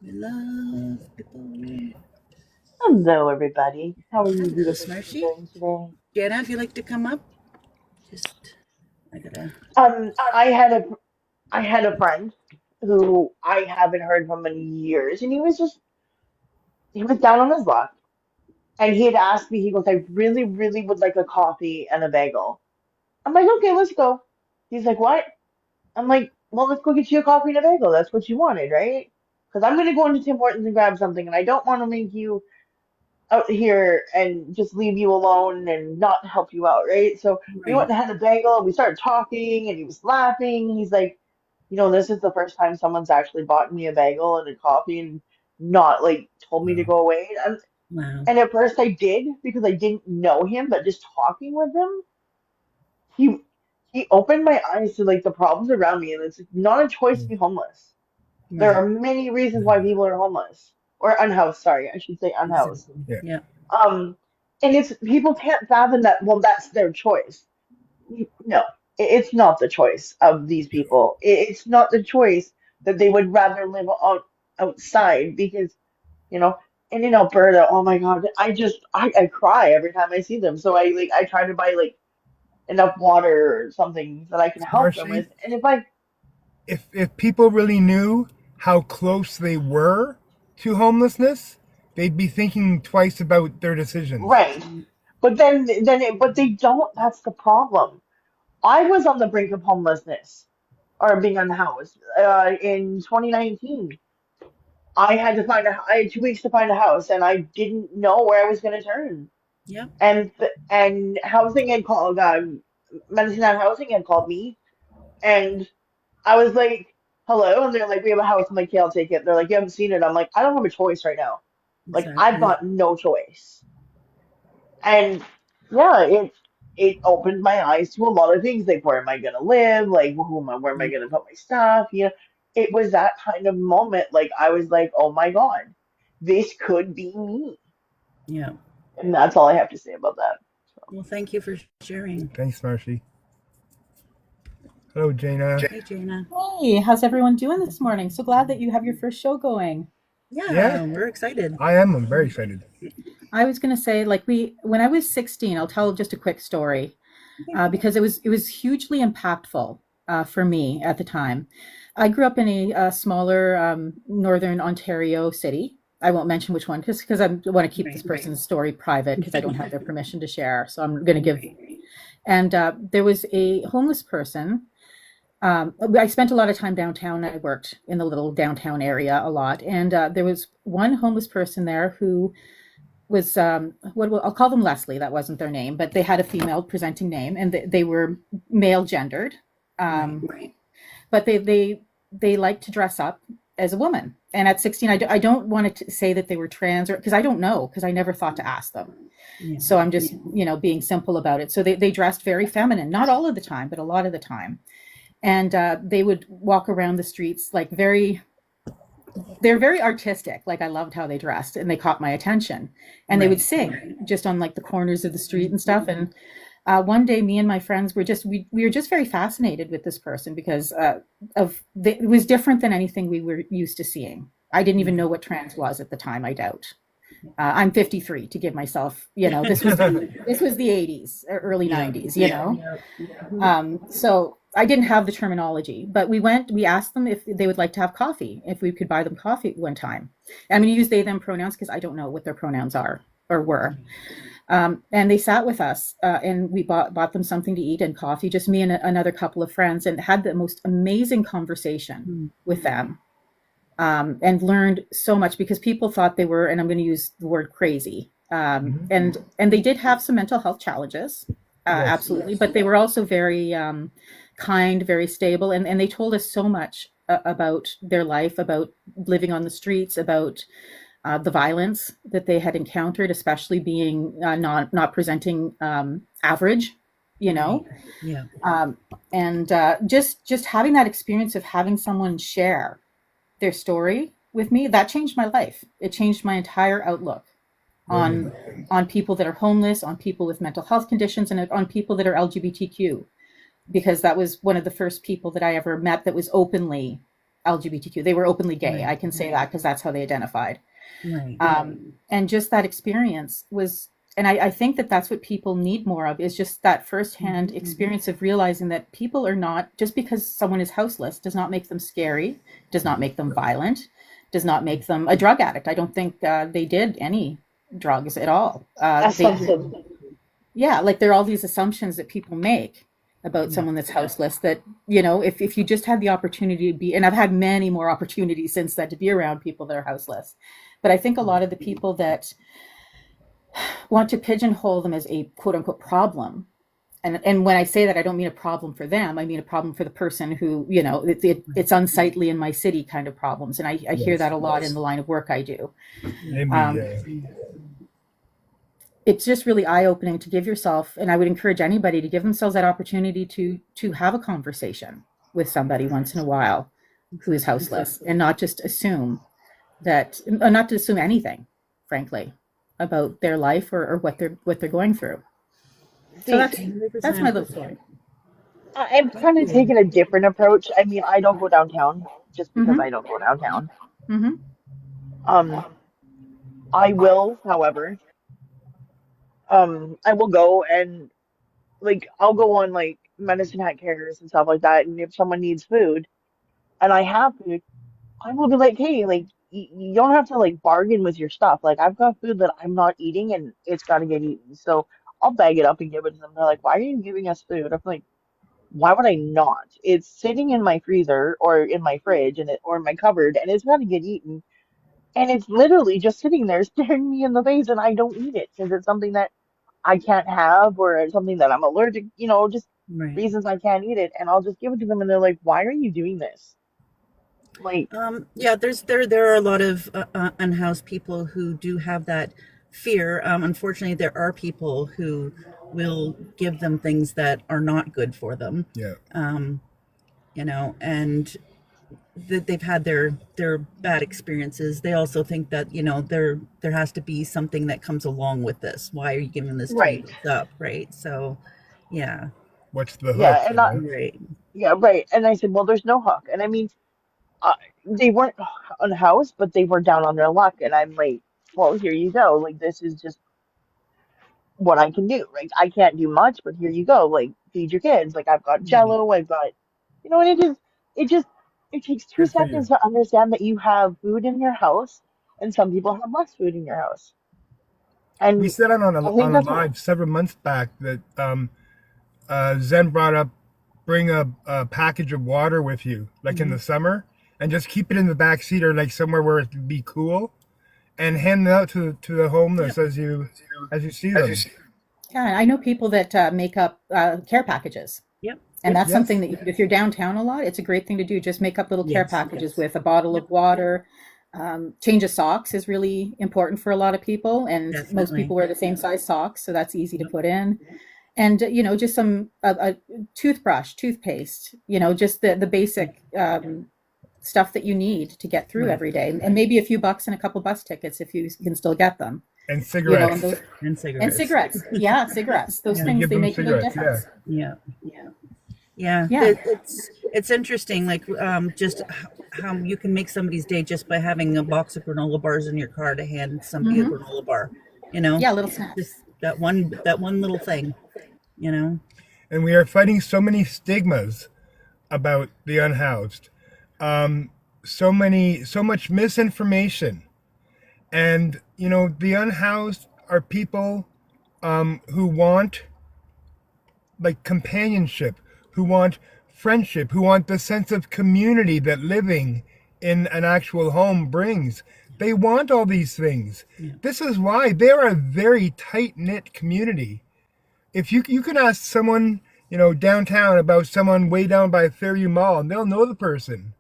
We love people. Hello, everybody. How are you Hello, beautiful people Smarshy. doing today? Jenna, if you'd like to come up, just, I gotta. Um, I had a I had a friend who I haven't heard from in years, and he was down on his luck, and he had asked me. He goes, "I really, really would like a coffee and a bagel." I'm like, "Okay, let's go." He's like, "What?" I'm like, "Well, let's go get you a coffee and a bagel. That's what you wanted, right?" Because I'm gonna go into Tim Hortons and grab something, and I don't want to make you out here and just leave you alone and not help you out, right? So we went Right. and had a bagel and we started talking and he was laughing. He's like, this is the first time someone's actually bought me a bagel and a coffee and not like told me to Wow. go away. Wow. And at first I did because I didn't know him, but just talking with him, he he opened my eyes to like the problems around me and it's not a choice to Mm. be homeless. There Right. are many reasons why Yeah. people are homeless or unhoused, sorry, I should say unhoused. Exactly. Yeah. Yeah. Um, and it's people can't fathom that. Well, that's their choice. No, it's not the choice of these people. It's not the choice that they would rather live outside because you know. And in Alberta, oh my God, I cry every time I see them. So I try to buy like enough water or something that I can help them Marshy, with. And if I if people really knew how close they were to homelessness, they'd be thinking twice about their decisions. right, but they don't. That's the problem. I was on the brink of homelessness or being unhoused in 2019. I had 2 weeks to find a house, and I didn't know where I was going to turn. Yeah. And housing had called, Medicine Hat Housing had called me, and I was like, "Hello," and they're like, "We have a house." I'm like, "Yeah, I'll take it." They're like, "You haven't seen it." I'm like, "I don't have a choice right now. Like, I've Exactly. got no choice." And yeah, it opened my eyes to a lot of things, like where am I gonna live, like where am I Yeah. gonna put my stuff, It was that kind of moment, like I was like, oh my God, this could be me. Yeah. And that's all I have to say about that. So Well, thank you for sharing. Thanks, Marshy. Hello, Jaina. Hey, Jana. Hey, how's everyone doing this morning? So glad that you have your first show going. Yeah, Yeah, we're excited. I am. I'm very excited. I was going to say, like when I was 16, I'll tell just a quick story because it was hugely impactful for me at the time. I grew up in a smaller northern Ontario city. I won't mention which one because I want to keep this Right. person's story private because I don't have their permission to share. So I'm going to give. And there was a homeless person. I spent a lot of time downtown. I worked in the little downtown area a lot, and there was one homeless person there who was I'll call them Leslie. That wasn't their name, but they had a female presenting name, and they were male gendered. Right. Right. But they like to dress up as a woman. And at 16, I don't want to say that they were trans or because I don't know because I never thought to ask them. Yeah. So I'm just being simple about it. So they dressed very feminine, not all of the time, but a lot of the time, and they would walk around the streets like they're very artistic. Like I loved how they dressed and they caught my attention, and they would Right. sing just on like the corners of the street and stuff. And one day me and my friends were we were just very fascinated with this person because it was different than anything we were used to seeing. I didn't even know what trans was at the time. I doubt. I'm 53 to give myself, this was the 80s, early Yeah. 90s, Yeah. So I didn't have the terminology, but we asked them if they would like to have coffee, if we could buy them coffee one time. I'm going to use they, them pronouns because I don't know what their pronouns are or were. And they sat with us and we bought them something to eat and coffee, just me and another couple of friends, and had the most amazing conversation with them, and learned so much because people thought they were, and I'm going to use the word crazy. And they did have some mental health challenges, Yes. absolutely, but they were also very kind, very stable, and they told us so much about their life, about living on the streets, about the violence that they had encountered, especially being not presenting average, you know, Yeah. and just having that experience of having someone share their story with me, that changed my life. It changed my entire outlook on on people that are homeless, on people with mental health conditions, and on people that are LGBTQ, because that was one of the first people that I ever met that was openly LGBTQ. They were openly gay. I can say that because that's how they identified. Right. And just that experience was, and I think that that's what people need more of, is just that firsthand experience of realizing that people are not, just because someone is houseless does not make them scary, does not make them violent, does not make them a drug addict. I don't think they did any drugs at all. Yeah, like there are all these assumptions that people make about someone that's houseless that, you know, if you just had the opportunity to be, and I've had many more opportunities since then to be around people that are houseless. But I think a lot of the people that want to pigeonhole them as a quote unquote problem. And when I say that, I don't mean a problem for them. I mean a problem for the person who, you know, it's unsightly in my city kind of problems. And I hear that a lot in the line of work I do. It's just really eye-opening to give yourself, and I would encourage anybody to give themselves that opportunity to have a conversation with somebody once in a while who is houseless, and not just assume that, not to assume anything, frankly, about their life or what they're going through. So that's my little story. I'm kind of taking a different approach. I mean, I don't go downtown just because Mm-hmm. I don't go downtown. Mm-hmm. I will, however, I will go and like I'll go on like medicine hat carriers and stuff like that. And if someone needs food and I have food, I will be like, hey, like you don't have to like bargain with your stuff. Like I've got food that I'm not eating and it's got to get eaten. So I'll bag it up and give it to them. They're like, why are you giving us food? I'm like, why would I not? It's sitting in my freezer or in my fridge and or in my cupboard and it's got to get eaten. And it's literally just sitting there staring me in the face and I don't eat it because it's something that I can't have or it's something that I'm allergic, you know, just Right. reasons I can't eat it. And I'll just give it to them and they're like, why are you doing this? Like, Yeah, there are a lot of unhoused people who do have that fear. Unfortunately, there are people who will give them things that are not good for them. Yeah. You know, and they've had their bad experiences. They also think that, you know, there has to be something that comes along with this. Why are you giving this to right. me? Up, right? So, yeah, What's the hook? Yeah. You know? right. Yeah, right. And I said, well, there's no hook. And I mean, uh, they weren't unhoused, but they were down on their luck. And I'm like, well, here you go. Like, this is just what I can do. Right? I can't do much, but here you go. Like, feed your kids. Like, I've got Jello. I've got, you know, and it just, it takes two Good for you. seconds to understand that you have food in your house, and some people have less food in your house. We And said on I think a that's what, live several months back that Zen brought up, bring a package of water with you, like in the summer, and just keep it in the back seat or like somewhere where it'd be cool, and hand it out to the homeless as you see them. Yeah, I know people that make up care packages. Yep. And that's Yes. something that if you're downtown a lot, it's a great thing to do. Just make up little care packages with a bottle of water. Change of socks is really important for a lot of people, and most Definitely. people wear the same size socks, so that's easy to put in. And you know, just some a toothbrush, toothpaste. You know, just the basic stuff that you need to get through every day, and maybe a few bucks and a couple bus tickets if you can still get them. And You know, cigarettes. And cigarettes. and cigarettes. Yeah, cigarettes. Those things, give they them make a big cigarettes, difference. Yeah. Yeah. Yeah. It's interesting, like just how you can make somebody's day just by having a box of granola bars in your car to hand somebody a granola bar. You know, Yeah, little snacks. just that one little thing. You know, And we are fighting so many stigmas about the unhoused. So much misinformation. And, you know, the unhoused are people who want like companionship, who want friendship, who want the sense of community that living in an actual home brings. They want all these things. Yeah. This is why they are a very tight-knit community. If you can ask someone, you know, downtown about someone way down by Fairview Mall, and they'll know the person.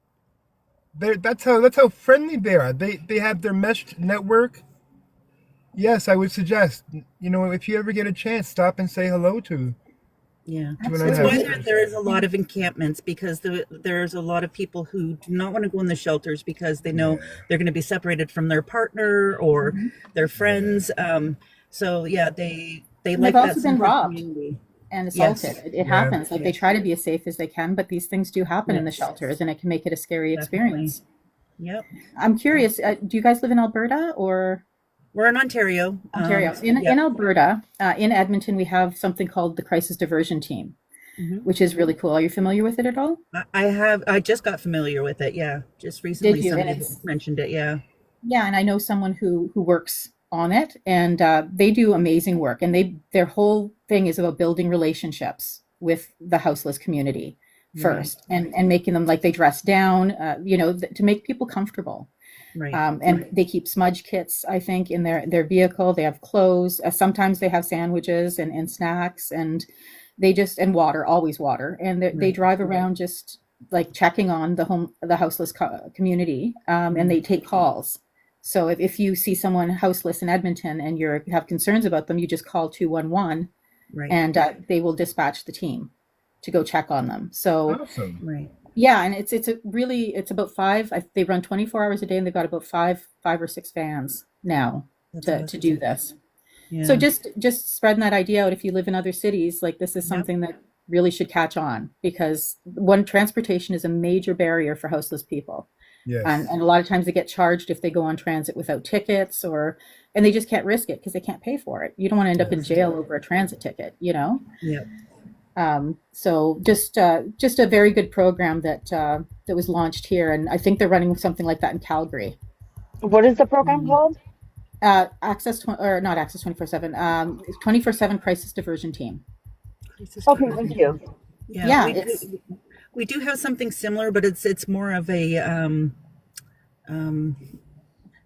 That's how friendly they are. They have their meshed network. Yes, I would suggest, you know, if you ever get a chance, stop and say hello to. yeah. To an That's why unhoused. there is a lot of encampments, because there's a lot of people who do not want to go in the shelters because they know they're going to be separated from their partner or their friends. So yeah, they And like they've that also sense been of robbed. community. and Yes. assaulted. It Yeah. happens. Like they try to be as safe as they can, but these things do happen in the Yes. shelters, and it can make it a scary Definitely. experience. Yep. I'm curious, do you guys live in Alberta or We're in Ontario. Ontario? Yep. In Alberta, in Edmonton, we have something called the Crisis Diversion Team, Hmm. which is really cool. Are you familiar with it at all? I just got familiar with it. Yeah. Just Did recently you? And somebody it's mentioned it. Yeah. Yeah, and I know someone who works on it, and they do amazing work. And their whole thing is about building relationships with the houseless community Right. first, and making them like they dress down, to make people comfortable. Right. And they keep smudge kits, I think, in their vehicle. They have clothes. Sometimes they have sandwiches and snacks, and and water, always water. And they Right. drive around just like checking on the houseless community, and Right. they take calls. So if you see someone houseless in Edmonton and you have concerns about them, you just call 211, Right. and they will dispatch the team to go check on them. So Awesome. Right. yeah, and it's about five. They run 24 hours a day, and they've got about five or six vans now That's to awesome. do this. So Yeah. just spreading that idea out. If you live in other cities, like this is Yep. something that really should catch on, because one, transportation is a major barrier for houseless people, Yes. and a lot of times they get charged if they go on transit without tickets, and they just can't risk it because they can't pay for it. You don't want to end up in Yes. jail over a transit ticket, you know. Yep. So just a very good program that was launched here, and I think they're running something like that in Calgary. What is the program Mm. called? Or not Access 24/7, 24/7 Crisis Diversion Team. Crisis Okay, thank diversion. you. Yeah. Yeah, We do have something similar, but it's more of a um,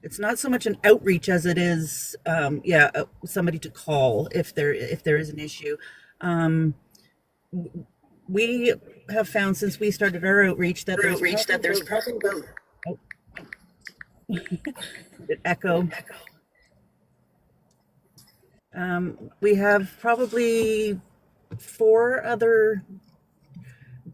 it's not so much an outreach as it is somebody to call if there is an issue. Um, we have found since we started our outreach that there's probably about oh, echo. We have probably four other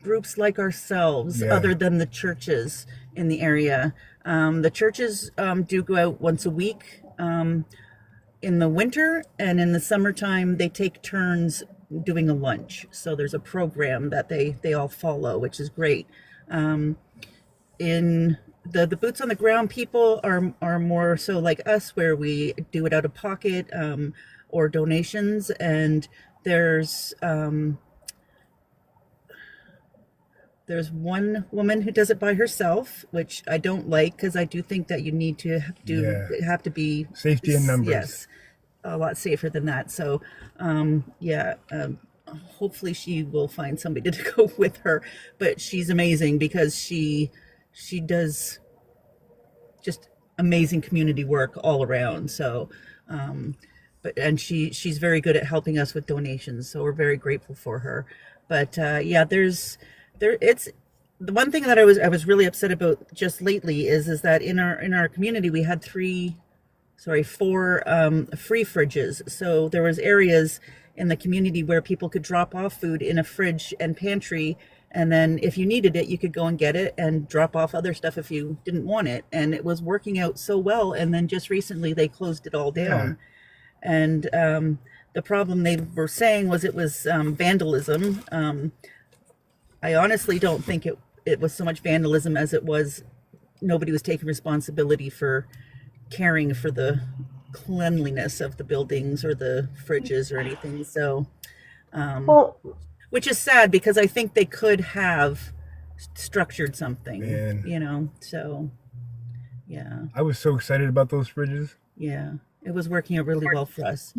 groups like ourselves, Yeah. other than the churches in the area. The churches do go out once a week in the winter, and in the summertime, they take turns doing a lunch. So there's a program that they all follow, which is great. In the boots on the ground people are more so like us, where we do it out of pocket or donations, and there's one woman who does it by herself, which I don't like, because I do think that you need to Yeah. have to be Safety in numbers. yes, a lot safer than that. So hopefully she will find somebody to go with her. But she's amazing because she does just amazing community work all around. So and she's very good at helping us with donations, so we're very grateful for her. But it's the one thing that I was really upset about just lately is that in our community we had four free fridges. So there was areas in the community where people could drop off food in a fridge and pantry, and then if you needed it you could go and get it and drop off other stuff if you didn't want it, and it was working out so well. And then just recently they closed it all down. And the problem they were saying was it was vandalism. I honestly don't think it was so much vandalism as it was nobody was taking responsibility for caring for the cleanliness of the buildings or the fridges or anything. So, Well, which is sad, because I think they could have structured something, Man. So, yeah, I was so excited about those fridges. yeah, it was working out really well for us.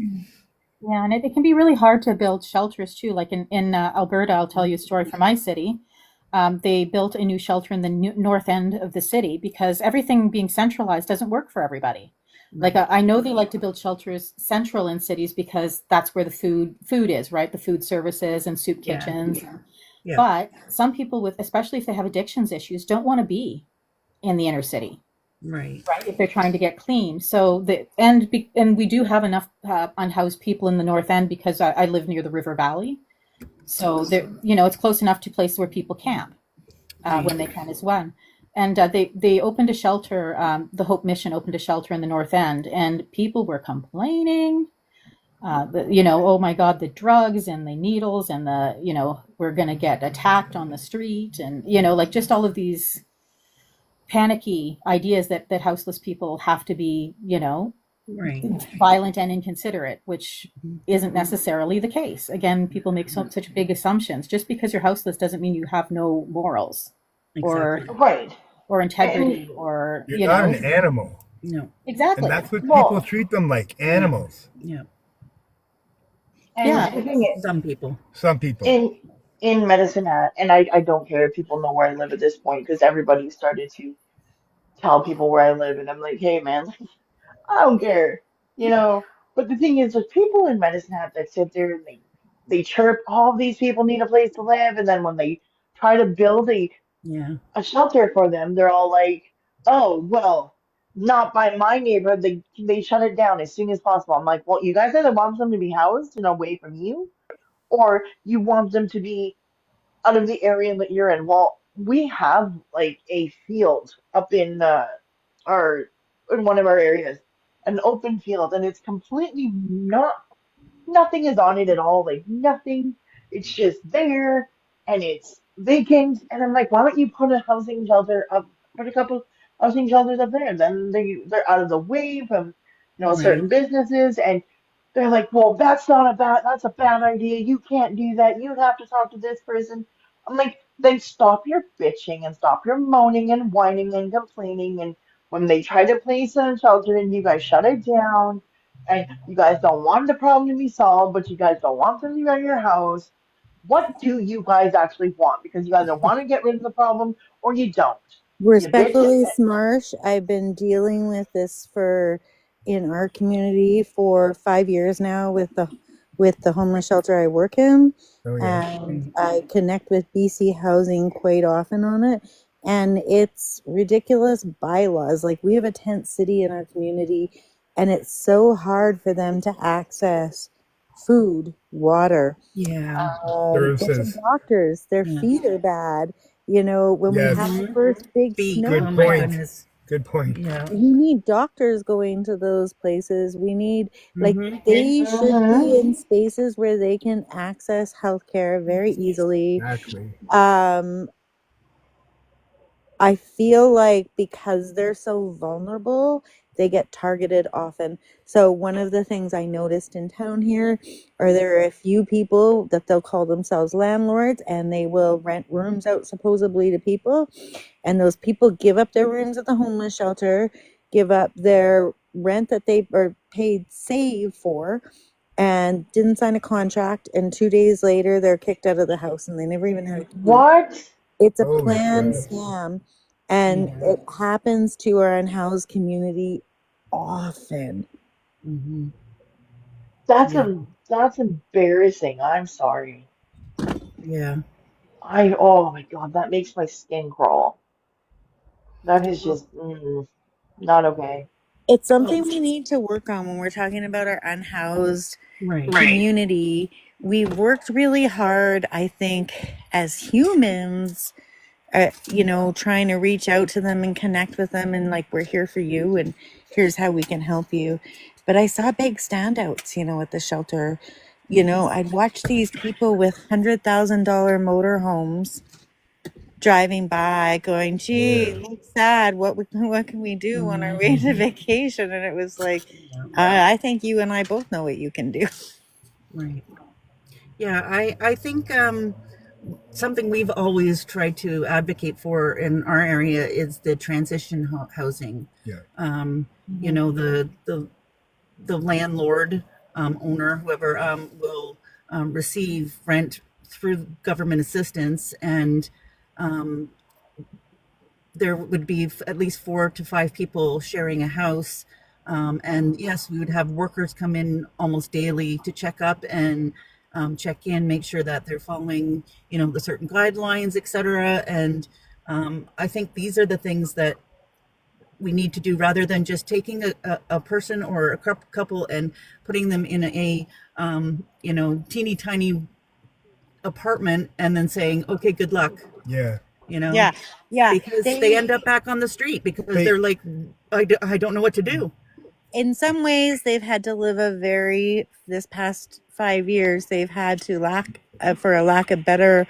Yeah, and it can be really hard to build shelters too. Like in Alberta, I'll tell you a story from my city. They built a new shelter in the north end of the city because everything being centralized doesn't work for everybody. Like I know they like to build shelters central in cities because that's where the food is, right? The food services and soup Yeah. kitchens. Yeah. But some people especially if they have addictions issues, don't want to be in the inner city. Right. Right, if they're trying to get clean. So and we do have enough unhoused people in the north end because I live near the river valley, so there, it's close enough to places where people camp when they can as well. And they opened a shelter. The Hope Mission opened a shelter in the north end, and people were complaining Oh my God, the drugs and the needles and we're going to get attacked on the street, and, like just all of these panicky ideas that houseless people have to be, Right. violent and inconsiderate, which isn't necessarily the case. Again, people make such big assumptions. Just because you're houseless doesn't mean you have no morals or Exactly. Right. And integrity or, You're not an animal. No. And exactly. that's what people well, treat them like, Yeah. animals. Yeah. and Yeah, the thing is, Some people. Some people. in medicine, and I don't care if people know where I live at this point because everybody started to tell people where I live, and I'm like, hey man, I don't care, you know. But the thing is, there's people in medicine hat that sit there and they chirp, all these people need a place to live, and then when they try to build Yeah. a shelter for them, they're all like, oh well, not by my neighborhood. They shut it down as soon as possible. I'm like, well, you guys either want them to be housed and away from you, or you want them to be out of the area that you're in. Well, we have like a field up our in one of our areas, an open field, and it's completely not nothing is on it at all, like nothing. It's just there and it's vacant. And I'm like, why don't you put a housing shelter up, put a couple housing shelters up there? Then they're out of the way from, Right. certain businesses. And they're like, well, that's a bad idea. You can't do that. You have to talk to this person. I'm like, then stop your bitching and stop your moaning and whining and complaining. And when they try to place a shelter and you guys shut it down, and you guys don't want the problem to be solved, but you guys don't want them to go to your house. What do you guys actually want? Because you either want to get rid of the problem or you don't. You bitch. Respectfully, Smarsh, I've been dealing with this for in our community for 5 years now with the homeless shelter I work in, Oh, yeah. and I connect with BC Housing quite often on it. And it's ridiculous bylaws. Like, we have a tent city in our community, and it's so hard for them to access food, water, Yeah. get to Services. doctors. Their Yeah. feet are bad. When we Yes. had the first big Feet. Good Oh my snowstorm, point. goodness. Good point. Yeah. we need doctors going to those places. We need, like, Mm-hmm. they should Hmm. be in spaces where they can access healthcare very easily. Exactly. I feel like because they're so vulnerable, they get targeted often. So one of the things I noticed in town here are there are a few people that they'll call themselves landlords, and they will rent rooms out supposedly to people. And those people give up their rooms at the homeless shelter, give up their rent that they are paid save for, and didn't sign a contract. And 2 days later, they're kicked out of the house, and they never even had a key. What? It's a Holy planned crap. scam, and Yeah. it happens to our unhoused community often. Mm-hmm. That's Yeah. that's embarrassing. I'm sorry. Yeah. Oh my God, that makes my skin crawl. That is just not okay. It's Well, something we need to work on when we're talking about our unhoused right. community. We've worked really hard, I think, as humans, trying to reach out to them and connect with them, and like, we're here for you, and here's how we can help you. But I saw big standouts, at the shelter. I'd watch these people with $100,000 motorhomes driving by going, gee, Yeah. looks sad. What can we do on our way to vacation? And it was like, Yeah. I think you and I both know what you can do. Right. Yeah. I think something we've always tried to advocate for in our area is the transition housing. Yeah. The landlord, owner, whoever, will receive rent through government assistance, and there would be at least 4 to 5 people sharing a house. And yes, we would have workers come in almost daily to check up and check in, make sure that they're following, the certain guidelines, etc. And I think these are the things that we need to do rather than just taking a person or a couple and putting them in a teeny tiny apartment and then saying, okay, good luck, Yeah. Yeah. because they end up back on the street because They they're like, I don't know what to do. in some ways they've had to live this past 5 years they've had to for a lack of better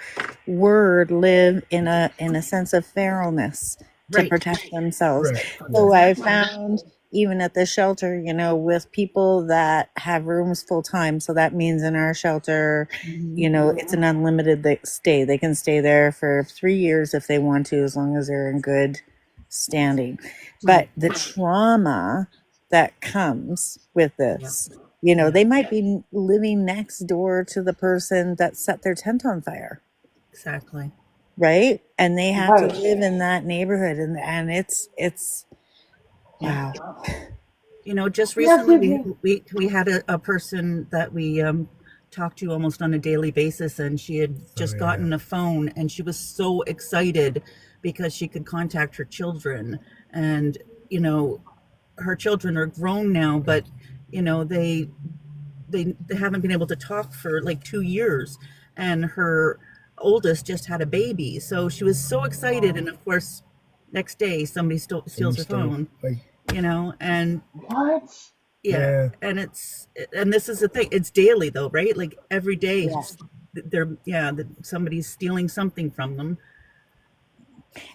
word, live in a sense of feralness to Right. protect themselves. Right. So I found even at the shelter, with people that have rooms full time. So that means in our shelter, it's an unlimited stay. They can stay there for 3 years if they want to, as long as they're in good standing. But the trauma that comes with this, they might be living next door to the person that set their tent on fire. Exactly. Right? And they have to Right. live in that neighborhood, and it's wow. Just That's the recently thing. we had a person that we talked to almost on a daily basis, and she had just gotten a phone, and she was so excited because she could contact her children, and her children are grown now, but they haven't been able to talk for like 2 years, and her oldest just had a baby, so she was so excited, and of course next day somebody steals her phone, Like, and What? yeah, and this is the thing, it's daily though, right? Like every day somebody's stealing something from them.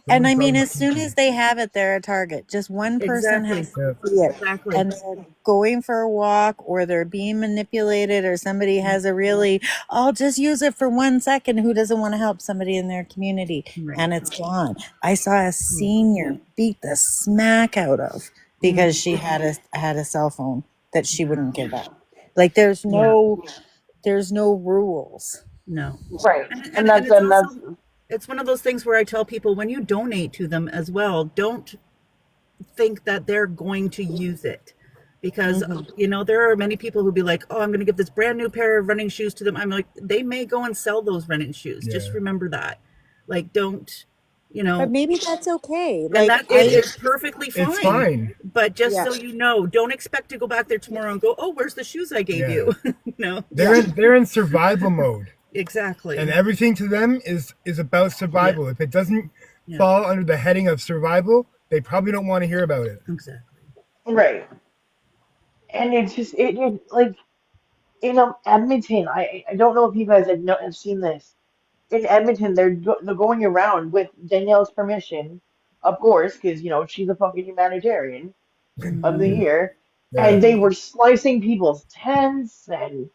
And I mean, as soon as they have it, they're a target. Just one person Exactly. has to see it, Exactly. and they're going for a walk, or they're being manipulated, or somebody has I'll just use it for 1 second. Who doesn't want to help somebody in their community? Right. And it's gone. I saw a senior beat the smack out of because she had a cell phone that she wouldn't give up. Like there's no rules. No. Right. And that's it's and that's also, it's one of those things where I tell people, when you donate to them as well, don't think that they're going to use it, because there are many people who be like, oh, I'm going to give this brand new pair of running shoes to them. I'm like, they may go and sell those running shoes. Just remember that. Like, don't, But maybe that's okay. and Like it's perfectly fine. it's fine. But just so you know, don't expect to go back there tomorrow and go, oh, where's the shoes I gave you? No. They're in survival mode. Exactly. And everything to them is about survival. Yeah. If it doesn't fall under the heading of survival, they probably don't want to hear about it. Exactly. right. And it's just like in Edmonton. I don't know if you guys have seen this. In Edmonton, they're going around with Danielle's permission, of course, because she's a fucking humanitarian of the year, Yeah. and they were slicing people's tents, and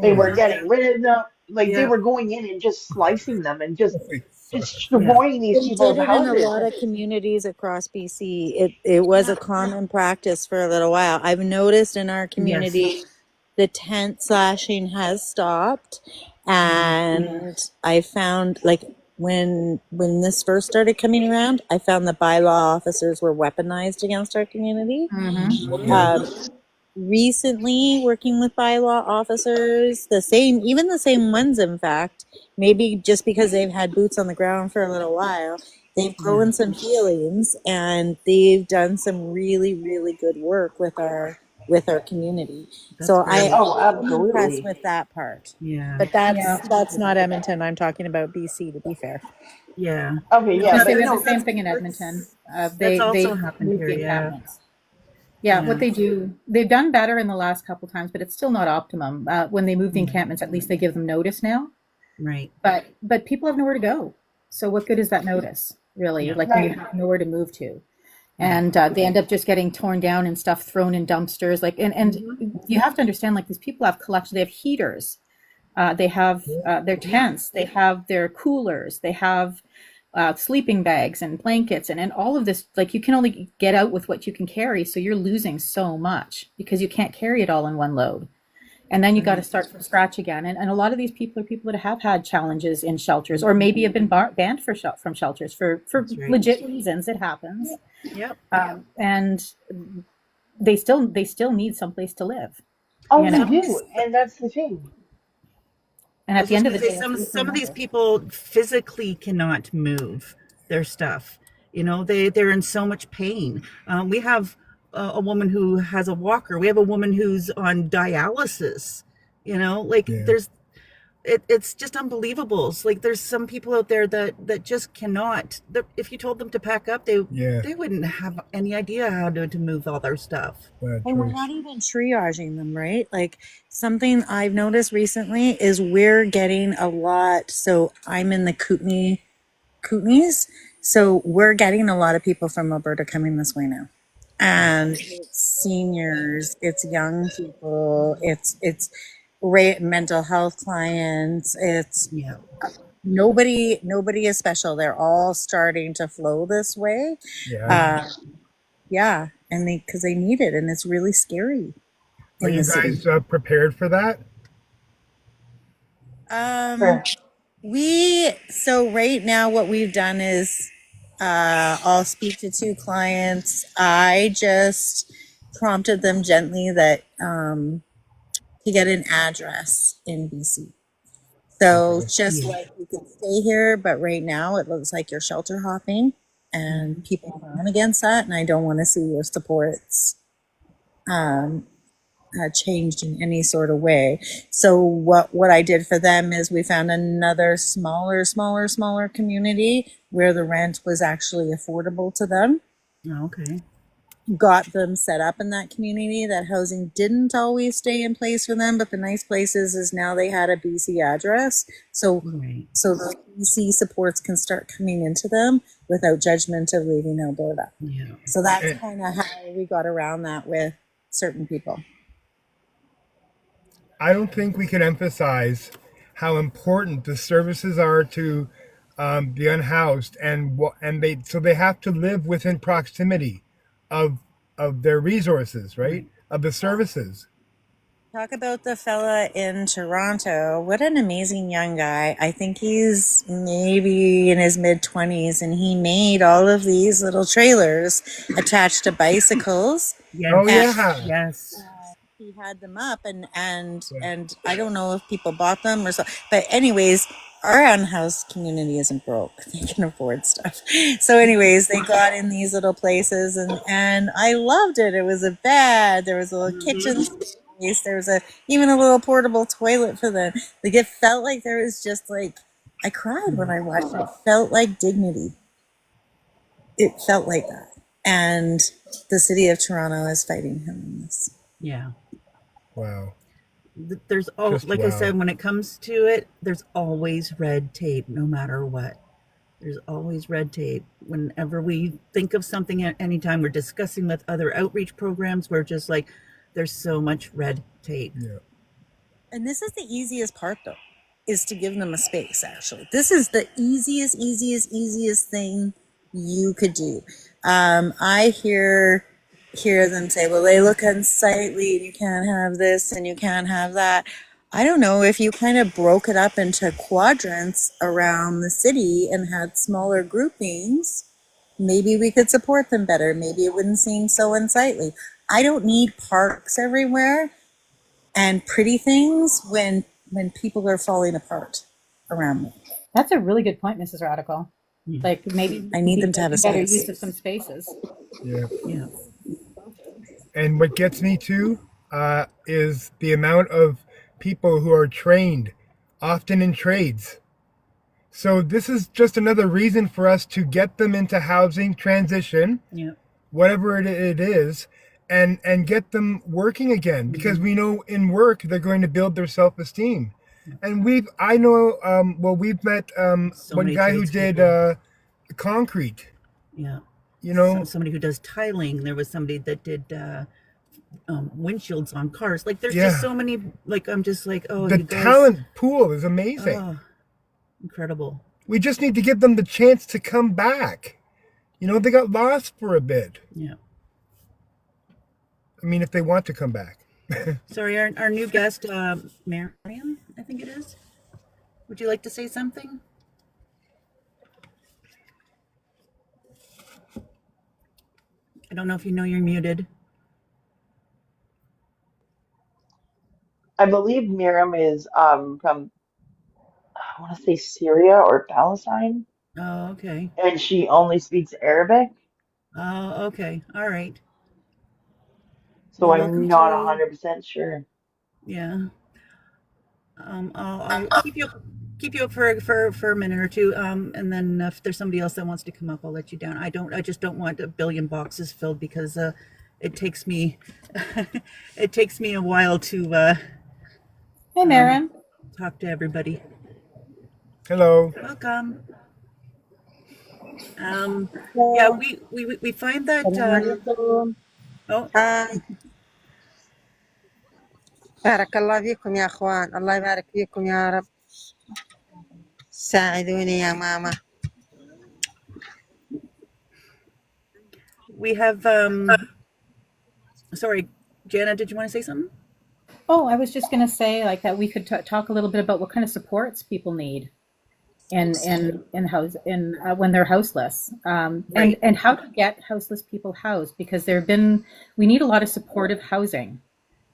they were getting rid of them. Like they were going in and just slicing them and just Holy fuck. destroying these They people's did it in a houses. lot of communities across BC. It was a common practice for a little while. I've noticed in our community the tent slashing has stopped, and I found, like, when this first started coming around, I found the bylaw officers were weaponized against our community. Recently, working with bylaw officers, even the same ones, in fact, maybe just because they've had boots on the ground for a little while, they've grown some feelings, and they've done some really, really good work with our community. So I'm absolutely impressed with that part. Yeah. But that's not Edmonton. I'm talking about BC, to be fair. Yeah. Okay, yeah, They but have the same thing in Edmonton. They also happened moved here, the yeah. encampments. What they do, they've done better in the last couple times, but it's still not optimum. When they move the encampments, at least they give them notice now. Right. But people have nowhere to go. So what good is that notice, really? Like when you have nowhere to move to. And they end up just getting torn down and stuff thrown in dumpsters. Like, and you have to understand, like, these people have collections. They have heaters. They have their tents. They have their coolers. They have sleeping bags and blankets and all of this. Like, you can only get out with what you can carry. So you're losing so much because you can't carry it all in one load. And then you got to start from scratch again. And a lot of these people are people that have had challenges in shelters, or maybe have been banned from shelters for legit reasons. It happens. Yep. And they still need someplace to live. they do, and that's the thing. And at the end of the day, some of these people physically cannot move their stuff. They're in so much pain. We have a woman who has a walker. We have a woman who's on dialysis. it's just unbelievable. It's like there's some people out there that just cannot. If you told them to pack up, Yeah, they wouldn't have any idea how to move all their stuff. bad And we're choice. not even triaging them, right? Like something I've noticed recently is we're getting a lot. So I'm in the Kootenays. So we're getting a lot of people from Alberta coming this way now. And it's seniors, it's young people, it's mental health clients, it's Yeah. nobody is special. They're all starting to flow this way. Yeah. Uh, yeah, and because they need it, and it's really scary Are in you the city. guys prepared for that? Um, Sure. so right now what we've done is I'll speak to two clients. I just prompted them gently that to get an address in BC. So Okay. just Yeah. like you can stay here, but right now it looks like you're shelter hopping, and Mhm. people are against that, and I don't want to see your supports um, changed in any sort of way. So what I did for them is we found another smaller community where the rent was actually affordable to them. Oh, okay. Got them set up in that community. That housing didn't always stay in place for them, but the nice place is now they had a BC address. So Right. so the BC supports can start coming into them without judgment of leaving Alberta. Yeah. So that's And kind of how we got around that with certain people. I don't think we can emphasize how important the services are to the unhoused, and they have to live within proximity of their resources, right? Right. Of the services. Talk about the fella in Toronto. What an amazing young guy. I think he's maybe in his mid 20s, and he made all of these little trailers attached to bicycles, Oh and Yes. yeah, Yes. he had them up, and yeah. and I don't know if people bought them or so, but anyways, our unhoused community isn't broke. They can afford stuff. So anyways, they got in these little places, and I loved it. It was a bed, there was a little kitchen Hmm. space, there was a even a little portable toilet for them. Like it felt like there was just like I cried when I watched it. It felt like dignity. It felt like that. And the city of Toronto is fighting him in this. Yeah. Wow, There's just like I wow. said, when it comes to it, there's always red tape, no matter what. There's always red tape. Whenever we think of something, anytime we're discussing with other outreach programs, we're just like, there's so much red tape. Yeah. And this is the easiest part, though, is to give them a space, actually. This is the easiest thing you could do. I hear them say, well, they look unsightly, and you can't have this and you can't have that. I don't know if you kind of broke it up into quadrants around the city and had smaller groupings, maybe we could support them better. Maybe it wouldn't seem so unsightly. I don't need parks everywhere and pretty things when people are falling apart around me. That's a really good point, Mrs. Radical. Yeah. Like maybe I need them to have a making better space. use of some spaces. Yeah. Yeah. And what gets me too is the amount of people who are trained, often in trades. So this is just another reason for us to get them into housing transition, Yeah. whatever it is, and get them working again, because we know in work they're going to build their self-esteem. And I know, we've met So one many guy who did tradespeople. concrete, Yeah. you know, Somebody who does tiling. There was somebody that did windshields on cars. Like, there's just yeah. so many. Like, I'm just like, oh, The you guys, talent pool is amazing. oh, incredible. We just need to give them the chance to come back. You know, they got lost for a bit. Yeah. I mean, if they want to come back. Sorry, our new guest, Marion, I think it is. Would you like to say something? I don't know if you know you're muted. I believe Miriam is from I want to say Syria or Palestine, Oh, okay. and she only speaks Arabic, Oh, okay. All right. so Well, I'm welcome not to, 100% sure. yeah. I'll keep you up for a minute or two, and then if there's somebody else that wants to come up, I'll let you down. I just don't want a billion boxes filled because it takes me it takes me a while to Hey, Maren. talk to everybody. Hello. Welcome. Yeah, So, we find that Assalamualaikum. oh, هاي بارك الله فيكم يا أخوان، الله يبارك فيكم يا رب. ساعدوني يا ماما. we have sorry, Jana, did you want to say something? Oh, I was just going to say like that we could talk a little bit about what kind of supports people need in when they're houseless, Right. and how to get houseless people housed, because we need a lot of supportive housing.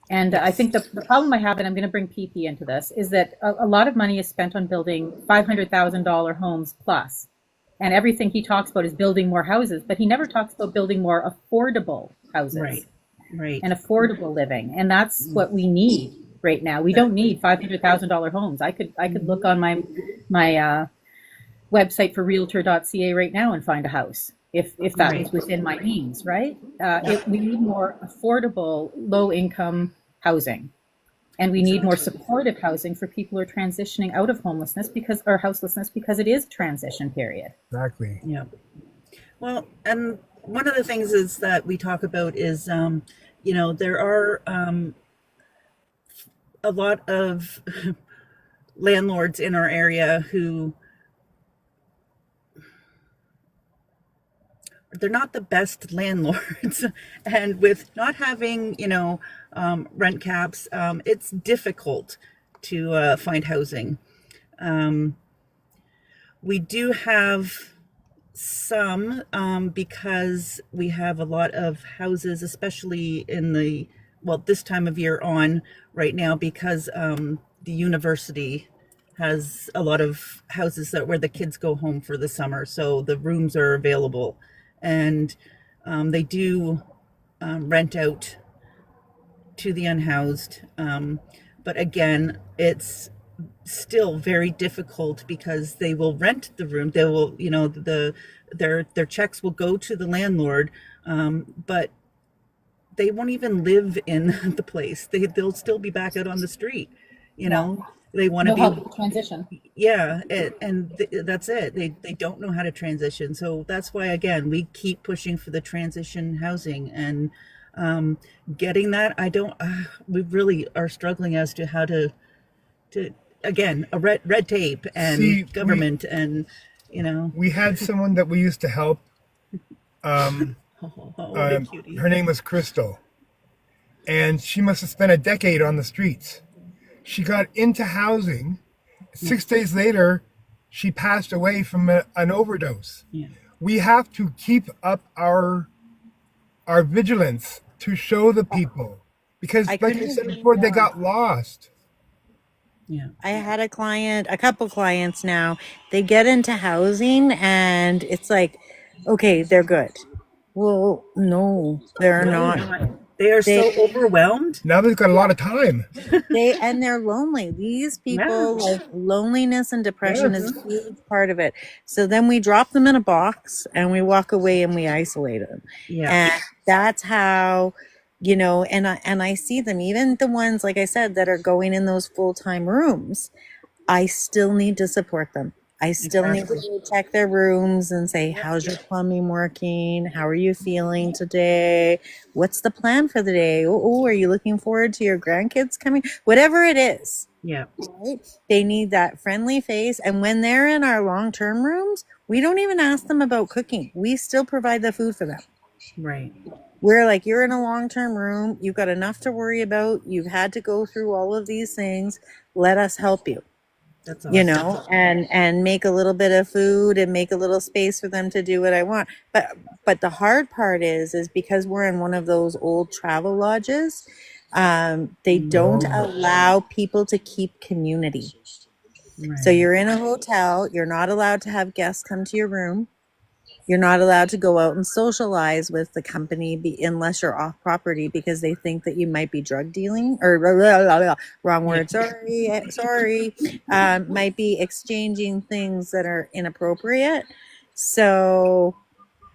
And I think the problem I have, and I'm going to bring PP into this, is that a lot of money is spent on building $500,000 homes plus. And everything he talks about is building more houses, but he never talks about building more affordable houses Right. Right. and affordable living. And that's what we need right now. We don't need $500,000 homes. I could look on my website for realtor.ca right now and find a house if that Right. was within my means, right? We need more affordable, low income housing. And we need more supportive housing for people who are transitioning out of homelessness or houselessness, because it is a transition period. Exactly. Yeah. Well, and one of the things is that we talk about is, there are a lot of landlords in our area who they're not the best landlords, and with not having rent caps, it's difficult to find housing. We do have some, because we have a lot of houses, especially in this time of year on right now, because the university has a lot of houses where the kids go home for the summer, so the rooms are available, and they do rent out to the unhoused. But again, it's still very difficult because they will rent the room. They will, their checks will go to the landlord, but they won't even live in the place. They'll still be back out on the street. They want to No help be, with transition. yeah, that's it. They don't know how to transition. So that's why, again, we keep pushing for the transition housing and getting that. We really are struggling as to how to again, a red tape and See, government we had someone that we used to help. the cutie. Her name was Crystal, and she must have spent a decade on the streets. She got into housing. 6 days later, she passed away from an overdose. Yeah. We have to keep up our vigilance to show the people, because like I said before, they got lost. Yeah. I had a couple clients now. They get into housing and it's like, okay, they're good. Well, no, they're not. They are so overwhelmed. Now they've got a lot of time. They're lonely. These people, like, loneliness and depression is a huge part of it. So then we drop them in a box and we walk away and we isolate them. Yeah. And that's how, and I see them, even the ones, like I said, that are going in those full-time rooms. I still need to support them. I still need to check their rooms and say, how's your plumbing working? How are you feeling today? What's the plan for the day? Oh, are you looking forward to your grandkids coming? Whatever it is. Yeah. Right? They need that friendly face. And when they're in our long-term rooms, we don't even ask them about cooking. We still provide the food for them. Right. We're like, you're in a long-term room. You've got enough to worry about. You've had to go through all of these things. Let us help you. That's awesome. And make a little bit of food and make a little space for them to do what I want. But the hard part is because we're in one of those old travel lodges, they don't allow people to keep community. Right. So you're in a hotel, you're not allowed to have guests come to your room. You're not allowed to go out and socialize with the company unless you're off property because they think that you might be drug dealing or wrong Yeah. word. Sorry. Might be exchanging things that are inappropriate. So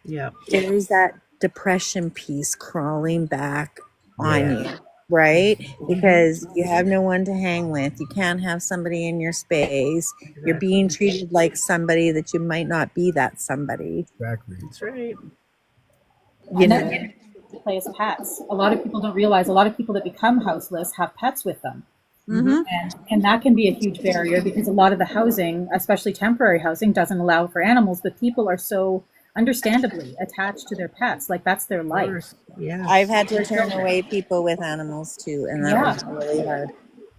Yeah. there's that depression piece crawling back on Yeah. you, right? Hmm. Because you have no one to hang with. You can't have somebody in your space. You're being Exactly. treated like somebody that you might not be that somebody. Exactly. That's right. You And then know, we get to play as pets. A lot of people don't realize a lot of people that become houseless have pets with them. Hmm. And that can be a huge barrier because a lot of the housing, especially temporary housing, doesn't allow for animals, but people are so understandably attached to their pets. Like that's their Of life. course. I've Yes. had to Their turn children. away people with animals too, and that Yeah. was really hard.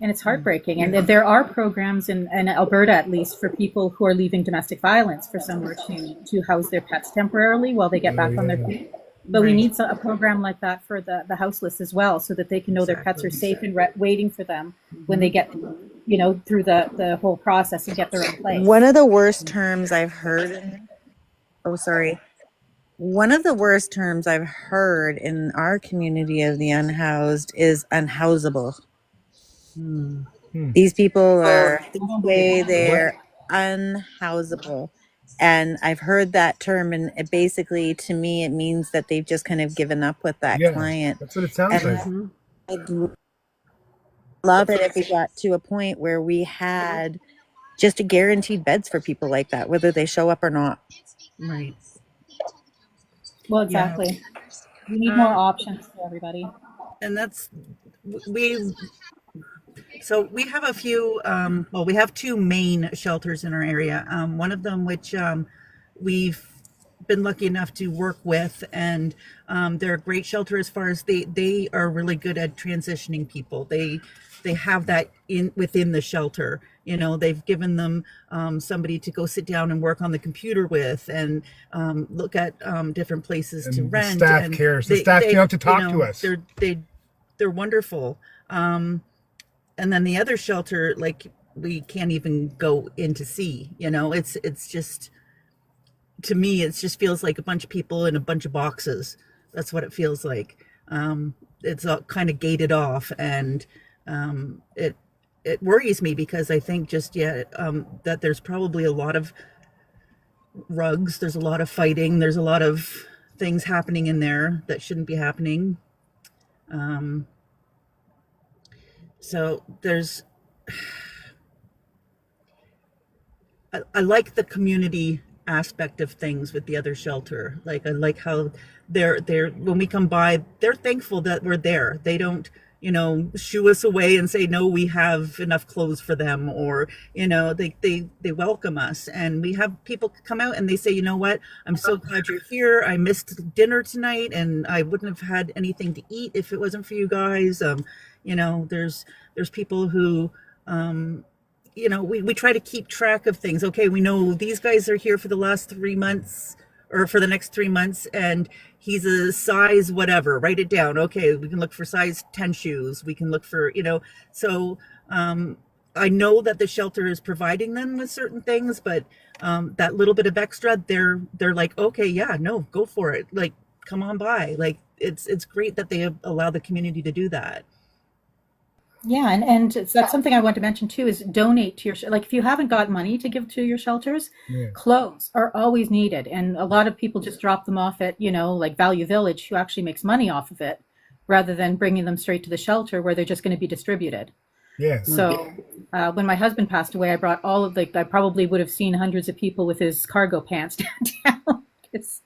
And it's heartbreaking. And there are programs in Alberta, at least, for people who are leaving domestic violence for somewhere to house their pets temporarily while they get Oh back on their yeah. feet. But we Right. need a program like that for the houseless as well, so that they can know their pets are Exactly. safe and waiting for them when they Hmm. get, through the whole process and get their own One place. of the worst terms I've heard, oh, sorry. One of the worst terms I've heard in our community of the unhoused is unhousable. Mm. These people are I don't believe way that. What? they're unhousable. And I've heard that term, and it basically, to me, it means that they've just kind of given up with that Yeah, client. that's what it sounds And like. Hmm. I'd love it if we got to a point where we had just a guaranteed beds for people like that, whether they show up or not. Right. Well, Yeah. exactly. We need more Um, options for everybody. and that's we. So we have a few. Well, we have two main shelters in our area. One of them, which we've been lucky enough to work with, and they're a great shelter as far as they are really good at transitioning people. They have that in within the shelter. They've given them somebody to go sit down and work on the computer with, and look at different places to And the rent. staff And cares. The they staff came they up to talk to us. they're wonderful. And then the other shelter, like, we can't even go in to see. It's just, to me, it just feels like a bunch of people in a bunch of boxes. That's what it feels like. It's all kind of gated off, and it worries me because I think just yet that there's probably a lot of rugs, there's a lot of fighting, there's a lot of things happening in there that shouldn't be happening. um, so there's I like the community aspect of things with the other shelter. Like, I like how they're when we come by, they're thankful that we're there. They don't, shoo us away and say no, we have enough clothes for them, or they welcome us. And we have people come out and they say, you know what, I'm so glad you're here. I missed dinner tonight, and I wouldn't have had anything to eat if it wasn't for you guys. There's people who we try to keep track of things. Okay, we know these guys are here for the last 3 months, or for the next 3 months, and he's a size whatever. Write it down. Okay, we can look for size 10 shoes. We can look for, so I know that the shelter is providing them with certain things, but that little bit of extra, they're like, okay, yeah, no, go for it. Like, come on by. Like, it's great that they allow the community to do that. Yeah, and that's something I want to mention too is donate to your like if you haven't got money to give to your shelters, Yeah. clothes are always needed, and a lot of people just drop them off at like Value Village, who actually makes money off of it, rather than bringing them straight to the shelter where they're just going to be distributed. Yeah. So when my husband passed away, I brought all of I probably would have seen hundreds of people with his cargo pants downtown. 'Cause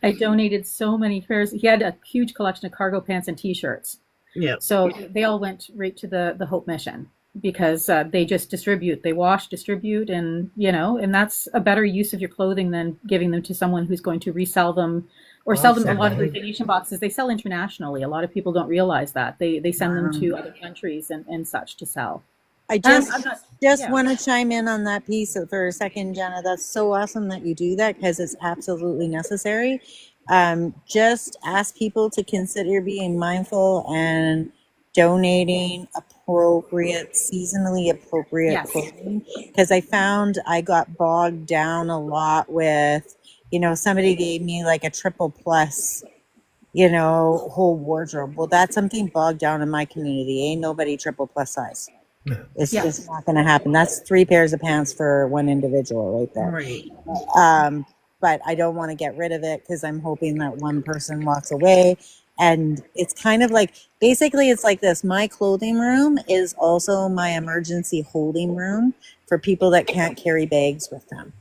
I donated so many pairs. He had a huge collection of cargo pants and T-shirts. Yeah. So they all went right to the Hope Mission because they just distribute, they wash, distribute, and and that's a better use of your clothing than giving them to someone who's going to resell them or sell them. A lot of the Absolutely. donation boxes they sell internationally. A lot of people don't realize that they send them Wow. to other countries and such to sell. I I'm not, just yeah. want to chime in on that piece for a second, Jenna. That's so awesome that you do that because it's absolutely necessary. Just ask people to consider being mindful and donating seasonally appropriate Yes. clothing. Because I found I got bogged down a lot with somebody gave me like a triple plus, whole wardrobe. Well, that's something bogged down in my community. Ain't nobody triple plus size. It's just Yes. not going to happen. That's 3 pairs of pants for one individual right there. Right. But I don't want to get rid of it because I'm hoping that one person walks away. And it's kind of like, basically, it's like this. My clothing room is also my emergency holding room for people that can't carry bags with them.